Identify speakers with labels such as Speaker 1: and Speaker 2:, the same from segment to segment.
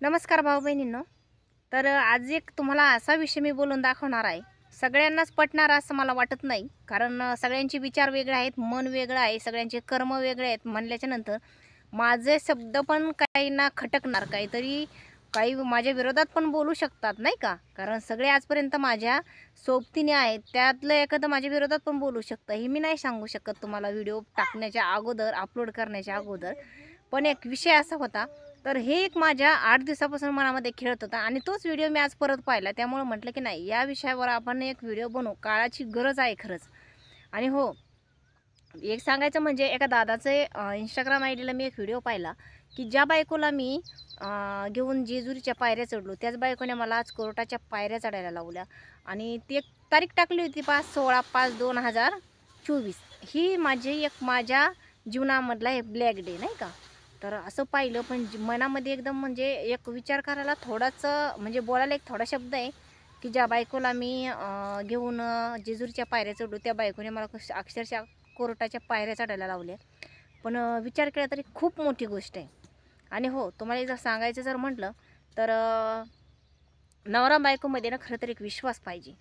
Speaker 1: नमस्कार भाऊ बहिणींनो. तर आज एक तुम्हाला असा विषय मी बोलून दाखवणार आहे. सगळ्यांनाच पटणार असं मला वाटत नाही, कारण सगळ्यांचे विचार वेगळे आहेत, मन वेगळं आहे, सगळ्यांचे कर्म वेगळे आहेत. म्हणल्याच्या नंतर माझे शब्द पण काहींना खटकणार, काहीतरी काही माझ्या विरोधात पण बोलू शकतात नाही का, कारण सगळे आजपर्यंत माझ्या सोबतीने आहेत, त्यातलं एखादं माझ्या विरोधात पण बोलू शकतं. हे मी नाही सांगू शकत तुम्हाला व्हिडिओ टाकण्याच्या अगोदर, अपलोड करण्याच्या अगोदर. पण एक विषय असा होता, तर हे एक माझ्या 8 दिवसापासून मनामध्ये खेळत होता आणि तोच व्हिडिओ मी आज परत पाहिला. त्यामुळे म्हटलं की नाही, या विषयावर आपण एक व्हिडिओ बनवू. काळाची गरज आहे खरंच. आणि हो, एक सांगायचं म्हणजे एका दादाचे इंस्टाग्राम आय डीला मी एक व्हिडिओ पाहिला, की ज्या बायकोला मी घेऊन जेजुरीच्या पायऱ्या चढलो, त्याच बायकोने मला आज कोर्टाच्या पायऱ्या चढायला लावल्या. आणि ती एक तारीख टाकली होती 16/5/2024. ही माझ्या जीवनामधला एक ब्लॅक डे नाही का. तर असं पाहिलं, पण मनामध्ये एकदम म्हणजे एक विचार करायला थोडाच म्हणजे बोलायला एक थोडा शब्द आहे, की ज्या बायकोला मी घेऊन जेजुरीच्या पायऱ्या चढलो, त्या बायकोने मला अक्षरशः कोर्टाच्या पायऱ्या चढायला लावल्या. पण विचार केला तरी खूप मोठी गोष्ट आहे. आणि हो, तुम्हाला जर सांगायचं जर म्हटलं, तर नवरा बायकोमध्ये ना खरं तर एक विश्वास पाहिजे.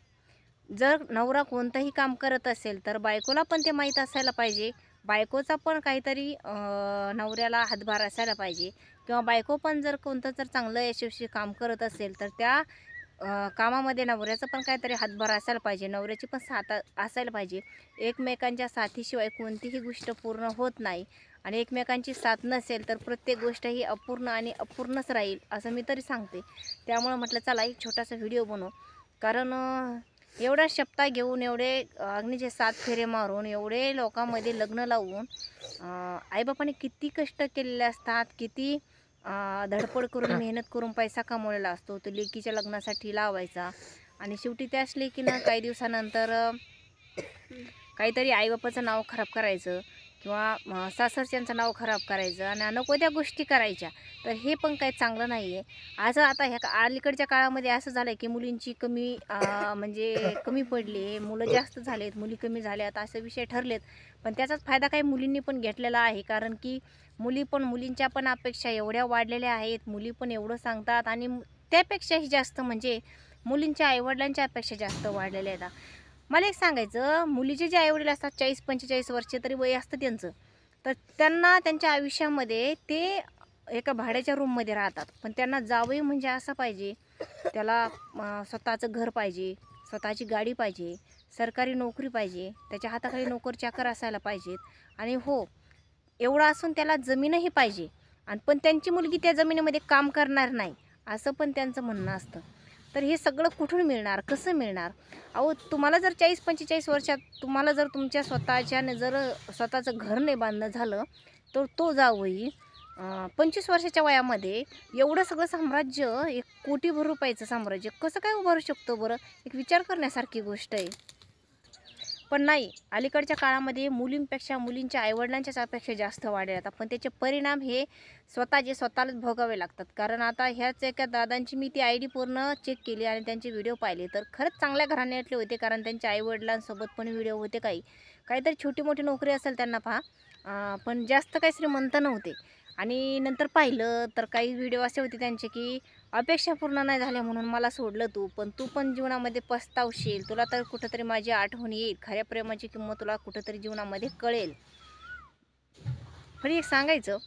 Speaker 1: जर नवरा कोणतंही काम करत असेल, तर बायकोला पण ते माहीत असायला पाहिजे. बायकोचा पण काहीतरी नवऱ्याला हातभार असायला पाहिजे, किंवा बायको पण जर कोणतं जर चांगलं यशस्वी काम करत असेल, तर त्या कामामध्ये नवऱ्याचा पण काहीतरी हातभार असायला पाहिजे, नवऱ्याची पण साथ असायला पाहिजे. एकमेकांच्या साथीशिवाय कोणतीही गोष्ट पूर्ण होत नाही, आणि एकमेकांची साथ नसेल तर प्रत्येक गोष्ट ही अपूर्ण आणि अपूर्णच राहील, असं मी तरी सांगते. त्यामुळं म्हटलं चला एक छोटासा व्हिडिओ बनवू. कारण एवढ्या शपथा घेऊन, एवढे अग्नीचे 7 फेरे मारून, एवढे लोकांमध्ये लग्न लावून आईबापाने किती कष्ट केलेले असतात, किती धडपड करून मेहनत करून पैसा कमवलेला असतो तो लेकीच्या लग्नासाठी लावायचा. आणि शेवटी त्याच लेकीनं काही दिवसानंतर काहीतरी आईबापाचं नाव खराब करायचं, किंवा सासरच्यांचं नाव खराब करायचं आणि नको त्या गोष्टी करायच्या. तर हे पण काही चांगलं नाही आहे. आज आता ह्या अलीकडच्या काळामध्ये असं झालं आहे, की मुलींची कमी म्हणजे कमी पडली आहे, मुलं जास्त झालेत, मुली कमी झाल्यात, असे विषय ठरलेत. पण त्याचाच फायदा काही मुलींनी पण घेतलेला आहे, कारण की मुलींच्या पण अपेक्षा एवढ्या वाढलेल्या आहेत, मुली पण एवढं सांगतात, आणि त्यापेक्षाही जास्त म्हणजे मुलींच्या आईवडिलांच्या अपेक्षा जास्त वाढलेल्या आहेत. मला एक सांगायचं, मुलीचे जे आईवडील असतात 40-45 वर्षे तरी वय असतं त्यांचं, तर त्यांना त्यांच्या आयुष्यामध्ये ते एका भाड्याच्या रूममध्ये राहतात, पण त्यांना जावई म्हणजे असं पाहिजे, त्याला स्वतःचं घर पाहिजे, स्वतःची गाडी पाहिजे, सरकारी नोकरी पाहिजे, त्याच्या हाताखाली नोकर चाकर असायला पाहिजेत. आणि हो, एवढं असून त्याला जमीनही पाहिजे, आणि पण त्यांची मुलगी त्या जमिनीमध्ये काम करणार नाही, असं पण त्यांचं म्हणणं असतं. तर हे सगळं कुठून मिळणार, कसं मिळणार? अहो, तुम्हाला जर 40-45 वर्षात तुम्हाला जर तुमच्या स्वतःच्याने जर स्वतःचं घर नाही बांधणं झालं, तर तो जावई 25 वर्षाच्या वयामध्ये एवढं सगळं साम्राज्य, 1 कोटीभर रुपयाचं साम्राज्य कसं काय उभारू शकतो बरं? एक विचार करण्यासारखी गोष्ट आहे. पण नाही, अलीकडच्या काळामध्ये मुलींपेक्षा मुलींच्या आईवडिलांच्याच अपेक्षा जास्त वाढल्या आहेत. पण त्याचे परिणाम हे स्वतःलाच भोगावे लागतात. कारण आता ह्याच एका दादांची मी ती आय डी पूर्ण चेक केली आणि त्यांचे व्हिडिओ पाहिले, तर खरंच चांगल्या घराण्यातले होते, कारण त्यांच्या आईवडिलांसोबत पण व्हिडिओ होते. काहीतरी छोटी मोठी नोकरी असेल त्यांना पहा, पण जास्त काही श्रीमंत नव्हते. आणि नंतर पाहिलं तर काही व्हिडिओ असे होते त्यांचे, की अपेक्षा पूर्ण नाही झाल्या म्हणून मला सोडलं तू, पण तू पण जीवनामध्ये पस्तावशील, तुला तर कुठंतरी माझी आठवण येईल, खऱ्या प्रेमाची किंमत तुला कुठंतरी जीवनामध्ये कळेल. पण एक सांगायचं,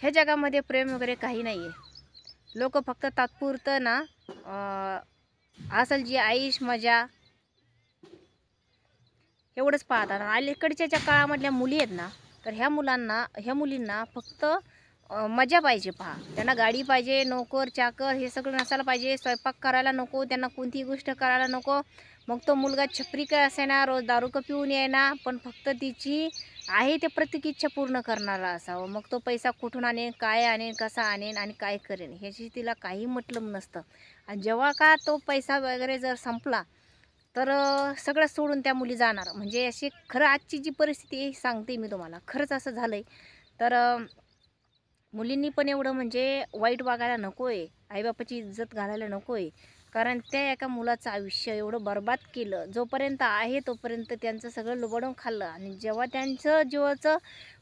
Speaker 1: ह्या जगामध्ये प्रेम वगैरे काही नाही आहे. लोक फक्त तात्पुरतं ना असेल जी आईश मजा एवढंच पाहतात. अलीकडच्या ज्या काळामधल्या मुली आहेत ना, तर ह्या मुलींना फक्त मजा पाहिजे पहा. त्यांना गाडी पाहिजे, नोकर चाकर हे सगळं नसायला पाहिजे, स्वयंपाक करायला नको, त्यांना कोणतीही गोष्ट करायला नको. मग तो मुलगा छपरी काय असेना, रोज दारू का पिऊन येईना, पण फक्त तिची आहे ते प्रत्येक इच्छा पूर्ण करणारा असावं. मग तो पैसा कुठून आणेन, काय आणेन, कसा आणेन आणि काय करेन, ह्याची तिला काही मतलब नसतं. आणि जेव्हा का तो पैसा वगैरे जर संपला, तर सगळं सोडून त्या मुली जाणार. म्हणजे अशी खरं आजची जी परिस्थिती आहे सांगते मी तुम्हाला, खरंच असं झालं आहे. तर मुलींनी पण एवढं म्हणजे वाईट वागायला नको आहे, आईबापाची इज्जत घालायला नको आहे. कारण त्या एका मुलाचं आयुष्य एवढं बरबाद केलं, जोपर्यंत आहे तोपर्यंत त्यांचं सगळं लुबाडून खाल्लं, आणि जेव्हा त्यांचं जीवाचं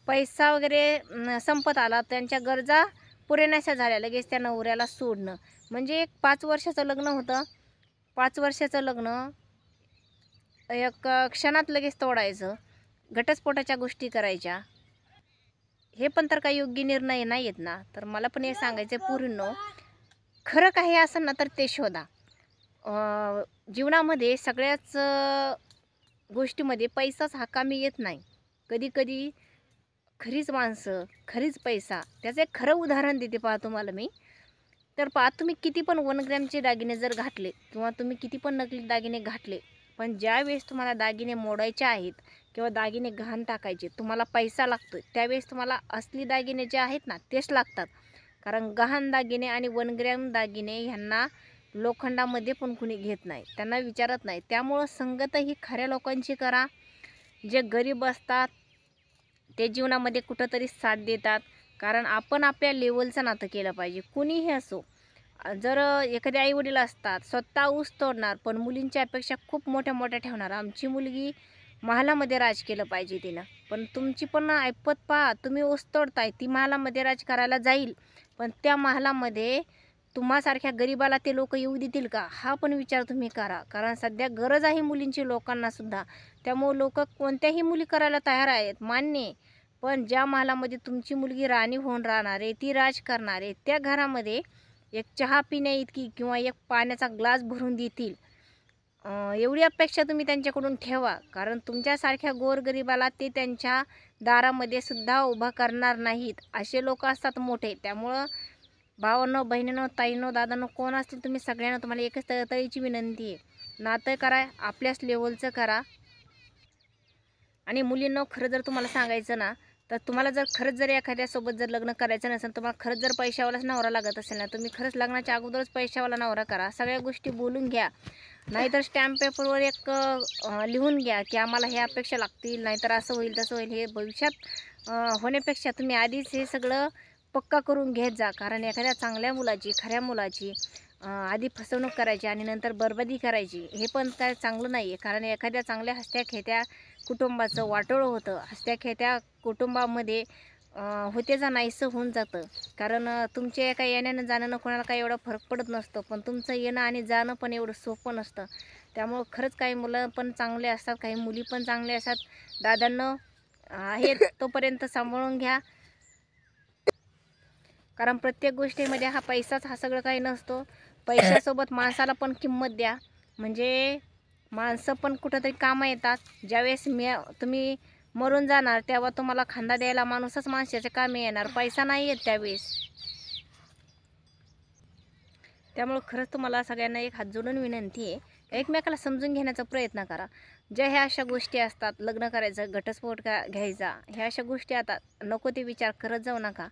Speaker 1: पैसा वगैरे संपत आला, त्यांच्या गरजा पुरेनाशा झाल्या लगेच त्या नवऱ्याला सोडणं. म्हणजे एक 5 वर्षाचं लग्न होतं, 5 वर्षाचं लग्न एक क्षणात लगेच तोडायचं, घटस्फोटाच्या गोष्टी करायच्या. हे पण तर काही योग्य निर्णय नाही आहेत ना. तर मला पण हे सांगायचं आहे पोरींनो, खरं काही असेल ना तर ते शोधा. जीवनामध्ये सगळ्याच गोष्टीमध्ये पैसाच हा कामी येत नाही. कधी-कधी खरीच माणसं, खरीच पैसा. त्याचं एक खरं उदाहरण देते पहा तुम्हाला मी. तर पहा तुम्ही किती पण 1 ग्रॅमचे दागिने जर घातले किंवा तुम्ही किती पण नकली दागिने घातले, पण ज्यावेळेस तुम्हाला दागिने मोडायचे आहेत किंवा दागिने गहाण टाकायचे, तुम्हाला पैसा लागतो त्यावेळेस तुम्हाला असली दागिने जे आहेत ना तेच लागतात. कारण गहाण दागिने आणि 1 ग्रॅम दागिने ह्यांना लोखंडामध्ये पण कुणी घेत नाही, त्यांना विचारत नाही. त्यामुळं संगत ही खऱ्या लोकांची करा. जे गरीब असतात ते जीवनामध्ये कुठंतरी साथ देतात. कारण आपण आपल्या लेवलचं नातं केलं पाहिजे, कुणीही असो. जर एखादे आईवडील असतात स्वतः ऊस तोडणार पण मुलींची अपेक्षा खूप मोठ्या मोठ्या ठेवणार, आमची मुलगी महालामध्ये राज केलं पाहिजे तिनं. पण तुमची पण ऐपत पहा, तुम्ही ऊस तोडताय, ती महालामध्ये राज करायला जाईल, पण त्या महालामध्ये तुम्हासारख्या गरीबाला ते लोक येऊ देतील का, हा पण विचार तुम्ही करा. कारण सध्या गरज आहे मुलींची लोकांनासुद्धा. त्यामुळे लोक कोणत्याही मुली करायला तयार आहेत, मान्य आहे. पण ज्या महालामध्ये तुमची मुलगी राणी होऊन राहणार आहे, ती राज करणार आहे, त्या घरामध्ये एक चहा पिण्याइतकी किंवा एक पाण्याचा ग्लास भरून देतील एवढी अपेक्षा तुम्ही त्यांच्याकडून ठेवा. कारण तुमच्यासारख्या गोरगरिबाला ते त्यांच्या दारामध्ये सुद्धा उभा करणार नाहीत. असे लोक असतात मोठे. त्यामुळं भावांनो, बहिणींनो, ताईंनो, दादांनो, कोण असतील तुम्ही सगळ्यांना तुम्हाला एकच तळतळीची विनंती आहे, नातं करा आपल्याच लेवलचं करा. आणि मुलींनो, खरं जर तुम्हाला सांगायचं ना, तर तुम्हाला जर खरंच जर एखाद्यासोबत जर लग्न करायचं नसेल, तुम्हाला खरंच जर पैशावालाच नवरा लागत असेल ना, तुम्ही खरंच लग्नाच्या अगोदरच पैशावाला नवरा करा. सगळ्या गोष्टी बोलून घ्या. नाहीतर स्टॅम्प पेपरवर एक लिहून घ्या की आम्हाला हे अपेक्षा लागतील, नाहीतर असं होईल तसं होईल. हे भविष्यात होण्यापेक्षा तुम्ही आधीच हे सगळं पक्का करून घेत जा. कारण एखाद्या चांगल्या मुलाची, खऱ्या मुलाची आधी फसवणूक करायची आणि नंतर बरबादी करायची, हे पण काय चांगलं नाही आहे. कारण एखाद्या चांगल्या हसत्या-खेत्या कुटुंबाचं वाटोळं होतं. हसत्या-खेत्या कुटुंबामध्ये होतेजा नाहीसं होऊन जातं. कारण तुमच्या एका येण्यानं जाण्यानं कोणाला काही एवढा फरक पडत नसतो, पण तुमचं येणं आणि जाणं पण एवढं सोपं नसतं. त्यामुळं खरंच काही मुलं पण चांगले असतात, काही मुली पण चांगले असतात. दादांनो, आहेत तोपर्यंत सांभाळून घ्या. कारण प्रत्येक गोष्टीमध्ये हा पैसाच हा सगळं काही नसतो. पैशासोबत माणसाला पण किंमत द्या, म्हणजे माणसं पण कुठंतरी कामं येतात. ज्यावेळेस तुम्ही मरून जाणार तेव्हा तुम्हाला खांदा द्यायला माणूसच माणसाच्या कामी येणार, पैसा नाही येत त्यावेळेस. त्यामुळं खरंच तुम्हाला सगळ्यांना एक हात जोडून विनंती आहे, एकमेकाला समजून घेण्याचा प्रयत्न करा. ज्या ह्या अशा गोष्टी असतात, लग्न करायचं, घटस्फोट घ्यायचा, ह्या अशा गोष्टी आता नको ते विचार करत जाऊ नका.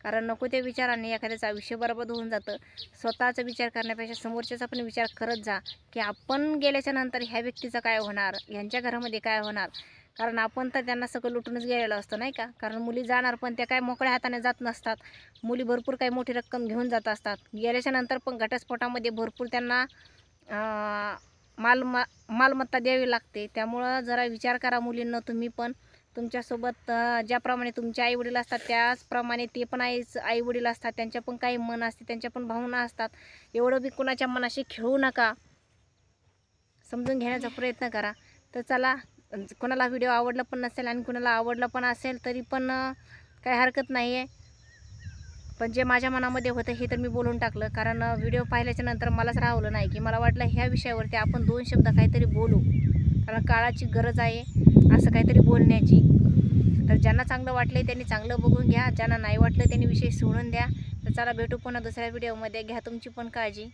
Speaker 1: कारण नको त्या विचारांनी एखाद्याचं आयुष्य बरबाद होऊन जातं. स्वतःचा विचार करण्यापेक्षा समोरच्याचा पण विचार करत जा की आपण गेल्याच्या नंतर ह्या व्यक्तीचं काय होणार, यांच्या घरामध्ये काय होणार. कारण आपण तर त्यांना सगळं लुटूनच गेलेलं असतं, नाही का. कारण मुली जाणार पण त्या काय मोकळ्या हाताने जात नसतात. मुली भरपूर काही मोठी रक्कम घेऊन जात असतात. गेल्याच्या नंतर पण घटस्फोटामध्ये भरपूर त्यांना मालमत्ता द्यावी लागते. त्यामुळं जरा विचार करा मुलींना. तुम्ही पण तुमच्यासोबत ज्याप्रमाणे तुमचे आईवडील असतात त्याचप्रमाणे ते पण आईवडील असतात, त्यांच्या पण काही मन असते, त्यांच्या पण भावना असतात. एवढं बी कुणाच्या मनाशी खेळू नका, समजून घेण्याचा प्रयत्न करा. तर चला, कोणाला व्हिडिओ आवडला पण नसेल आणि कोणाला आवडला पण असेल तरी पण काही हरकत नाही आहे. पण जे माझ्या मनामध्ये होतं हे तर मी बोलून टाकलं. कारण व्हिडिओ पाहिल्याच्या नंतर मलाच राहवलं नाही की मला वाटलं ह्या विषयावरती आपण 2 शब्द काहीतरी बोलू. कारण काळाची गरज आहे असं काहीतरी बोलण्याची. तर ज्यांना चांगलं वाटलं त्यांनी चांगलं बघून घ्या, ज्यांना नाही वाटलं त्यांनी विषय सोडून द्या. तर चला, भेटू पुन्हा दुसऱ्या व्हिडिओमध्ये. घ्या तुमची पण काळजी.